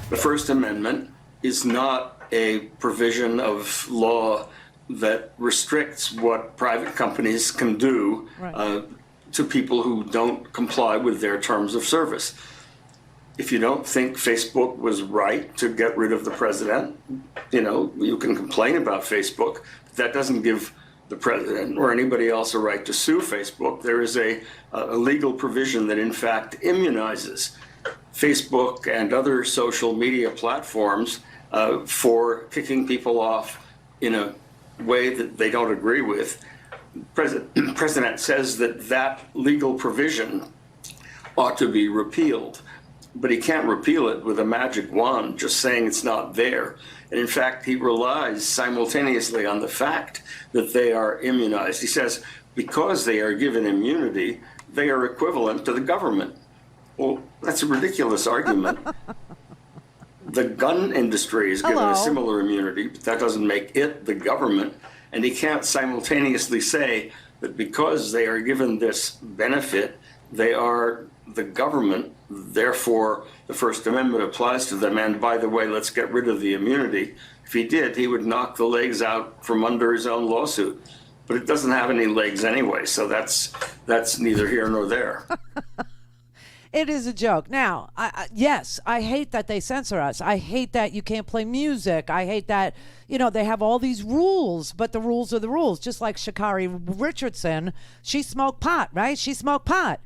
The First Amendment is not a provision of law that restricts what private companies can do to people who don't comply with their terms of service. If you don't think Facebook was right to get rid of the president, you can complain about Facebook, but that doesn't give the president or anybody else a right to sue Facebook. There is a legal provision that in fact immunizes Facebook and other social media platforms for kicking people off in a way that they don't agree with. President says that legal provision ought to be repealed, but he can't repeal it with a magic wand just saying it's not there. And in fact, he relies simultaneously on the fact that they are immunized. He says because they are given immunity, they are equivalent to the government. Well, that's a ridiculous argument. The gun industry is given a similar immunity, but that doesn't make it the government. And he can't simultaneously say that because they are given this benefit, they are the government, therefore the First Amendment applies to them. And by the way, let's get rid of the immunity. If he did, he would knock the legs out from under his own lawsuit. But it doesn't have any legs anyway, so that's neither here nor there. It is a joke. Now, yes, I hate that they censor us. I hate that you can't play music. I hate that, they have all these rules, but the rules are the rules. Just like Sha'Carri Richardson, she smoked pot, right? She smoked pot.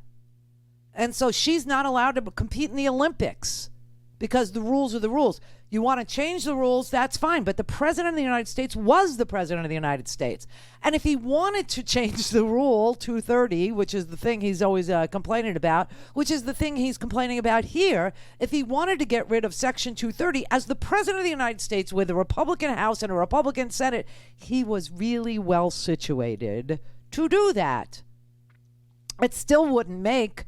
And so she's not allowed to compete in the Olympics because the rules are the rules. You want to change the rules, that's fine. But the president of the United States was the president of the United States. And if he wanted to change the rule 230, which is the thing he's always complaining about, which is the thing he's complaining about here, if he wanted to get rid of Section 230 as the president of the United States with a Republican House and a Republican Senate, he was really well situated to do that. It still wouldn't make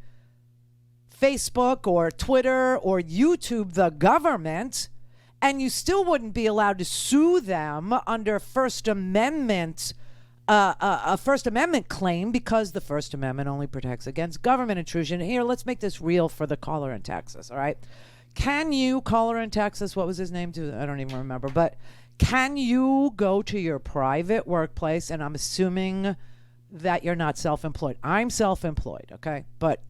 Facebook or Twitter or YouTube the government, and you still wouldn't be allowed to sue them under First Amendment, a First Amendment claim, because the First Amendment only protects against government intrusion. Here, let's make this real for the caller in Texas, all right? Can you, caller in Texas, what was his name? I don't even remember, but can you go to your private workplace, and I'm assuming that you're not self-employed. I'm self-employed, okay? But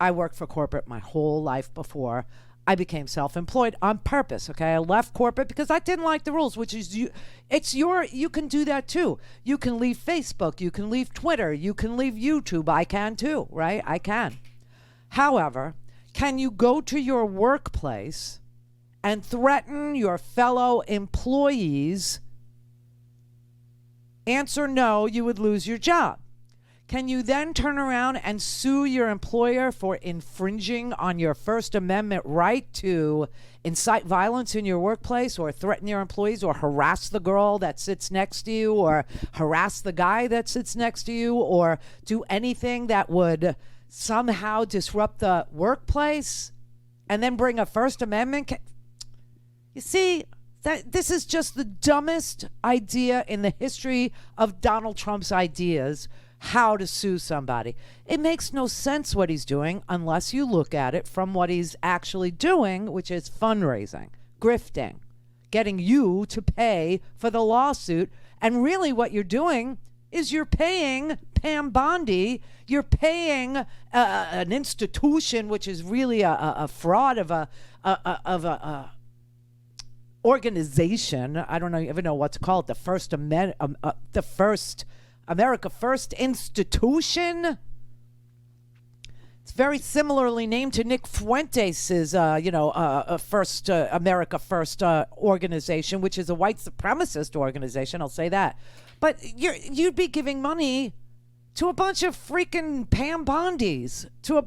I worked for corporate my whole life before I became self-employed on purpose, okay? I left corporate because I didn't like the rules, which is you can do that too. You can leave Facebook, you can leave Twitter, you can leave YouTube. I can too, right? I can. However, can you go to your workplace and threaten your fellow employees? Answer no, you would lose your job. Can you then turn around and sue your employer for infringing on your First Amendment right to incite violence in your workplace, or threaten your employees, or harass the girl that sits next to you, or harass the guy that sits next to you, or do anything that would somehow disrupt the workplace, and then bring a First Amendment? You see, this is just the dumbest idea in the history of Donald Trump's ideas, how to sue somebody. It makes no sense what he's doing unless you look at it from what he's actually doing, which is fundraising, grifting, getting you to pay for the lawsuit. And really what you're doing is you're paying Pam Bondi, you're paying an institution which is really a fraud of a organization. I don't even know what to call it. The First Amendment, the First America First institution. It's very similarly named to Nick Fuentes' First America First organization, which is a white supremacist organization. I'll say that. But you'd be giving money to a bunch of freaking Pam Bondis, to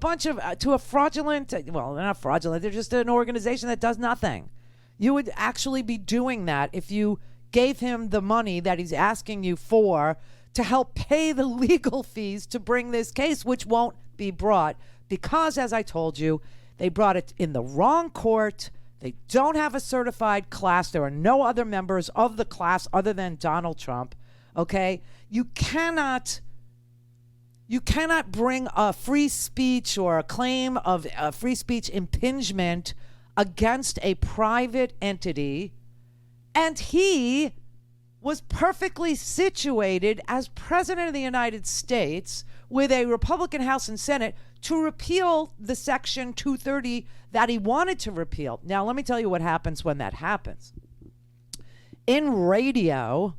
a fraudulent. Well, they're not fraudulent. They're just an organization that does nothing. You would actually be doing that if you gave him the money that he's asking you for to help pay the legal fees to bring this case, which won't be brought because, as I told you, they brought it in the wrong court. They don't have a certified class. There are no other members of the class other than Donald Trump. Okay? You cannot bring a free speech or a claim of free speech impingement against a private entity, and he was perfectly situated as president of the United States with a Republican House and Senate to repeal the Section 230 that he wanted to repeal. Now, let me tell you what happens when that happens. In radio,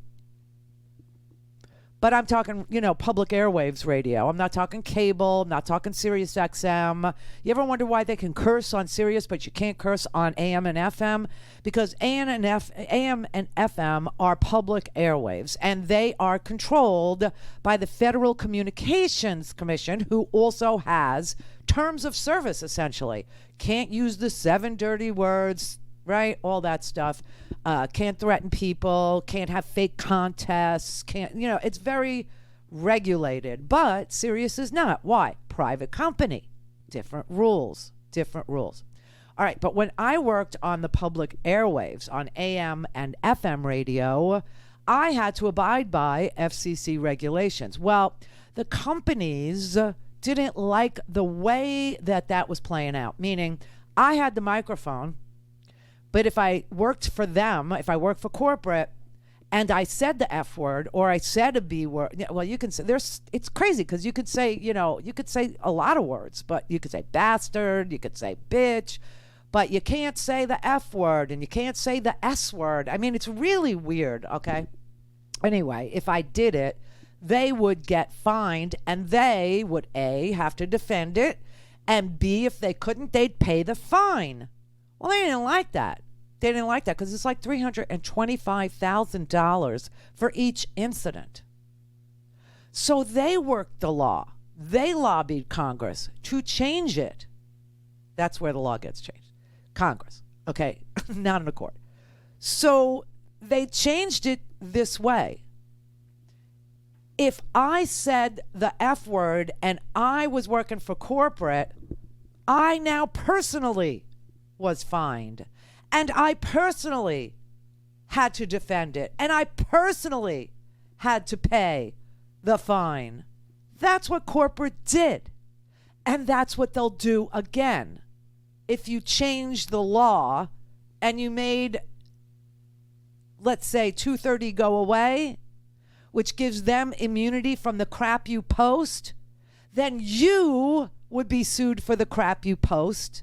but I'm talking, public airwaves radio. I'm not talking cable. I'm not talking Sirius XM. You ever wonder why they can curse on Sirius, but you can't curse on AM and FM? Because AM and FM are public airwaves, and they are controlled by the Federal Communications Commission, who also has terms of service, essentially. Can't use the 7 dirty words, right? All that stuff. Can't threaten people, can't have fake contests, it's very regulated. But Sirius is not. Why? Private company. Different rules. All right, but when I worked on the public airwaves, on AM and FM radio, I had to abide by FCC regulations. Well, the companies didn't like the way that was playing out, meaning I had the microphone. But if I worked for them, if I worked for corporate, and I said the F word or I said a B word, well, you can say it's crazy because you could say, you could say a lot of words, but you could say bastard, you could say bitch, but you can't say the F word and you can't say the S word. I mean, it's really weird, okay? Anyway, if I did it, they would get fined and they would A, have to defend it, and B, if they couldn't, they'd pay the fine. Well, they didn't like that. They didn't like that because it's like $325,000 for each incident. So they worked the law. They lobbied Congress to change it. That's where the law gets changed. Congress, okay, not in a court. So they changed it this way. If I said the F word and I was working for corporate, I now personally was fined, and I personally had to defend it, and I personally had to pay the fine. That's what corporate did, and that's what they'll do again. If you change the law and you made, let's say, 230 go away, which gives them immunity from the crap you post, then you would be sued for the crap you post.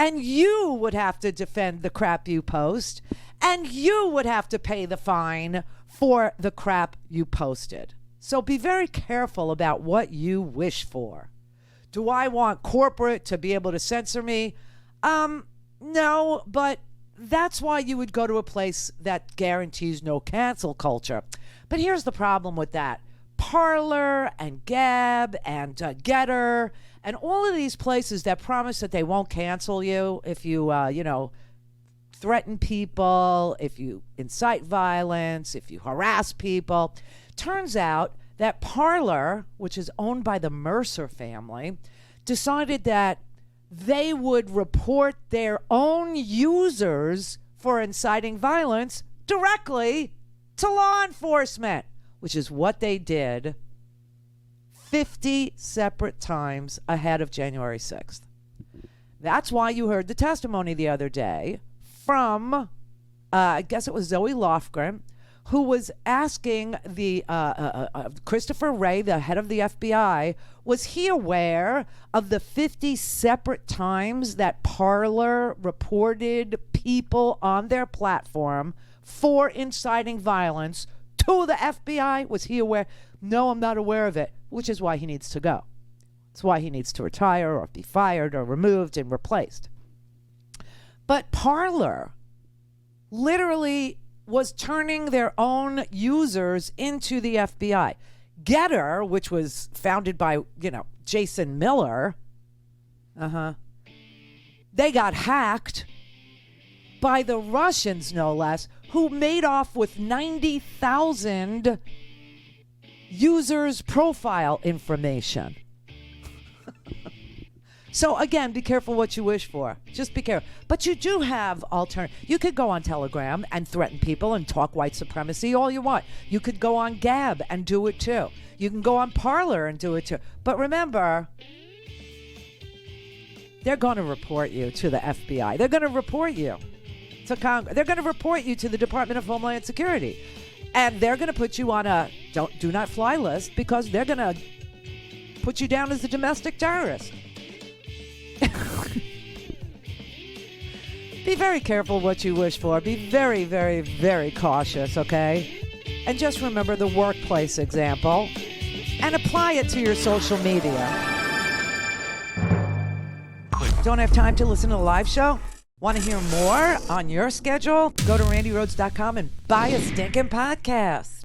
And you would have to defend the crap you post, and you would have to pay the fine for the crap you posted. So be very careful about what you wish for. Do I want corporate to be able to censor me? No, but that's why you would go to a place that guarantees no cancel culture. But here's the problem with that. Parler and Gab and Getter and all of these places that promise that they won't cancel you if you, threaten people, if you incite violence, if you harass people. Turns out that Parler, which is owned by the Mercer family, decided that they would report their own users for inciting violence directly to law enforcement, which is what they did 50 separate times ahead of January 6th. That's why you heard the testimony the other day from, I guess it was Zoe Lofgren, who was asking the Christopher Wray, the head of the FBI, was he aware of the 50 separate times that Parler reported people on their platform for inciting violence to the FBI? Was he aware? No, I'm not aware of it, which is why he needs to go. It's why he needs to retire or be fired or removed and replaced. But Parler literally was turning their own users into the FBI. Getter, which was founded by, Jason Miller, they got hacked by the Russians, no less, who made off with 90,000 users' profile information. So again, be careful what you wish for. Just be careful. But you do have you could go on Telegram and threaten people and talk white supremacy all you want. You could go on Gab and do it too. You can go on Parler and do it too. But remember, they're going to report you to the FBI. They're going to report you to Congress. They're going to report you to the Department of Homeland Security. And they're going to put you on a do not fly list because they're going to put you down as a domestic terrorist. Be very careful what you wish for. Be very, very, very cautious, okay? And just remember the workplace example and apply it to your social media. Don't have time to listen to the live show? Want to hear more on your schedule? Go to randyrhodes.com and buy a stinking podcast.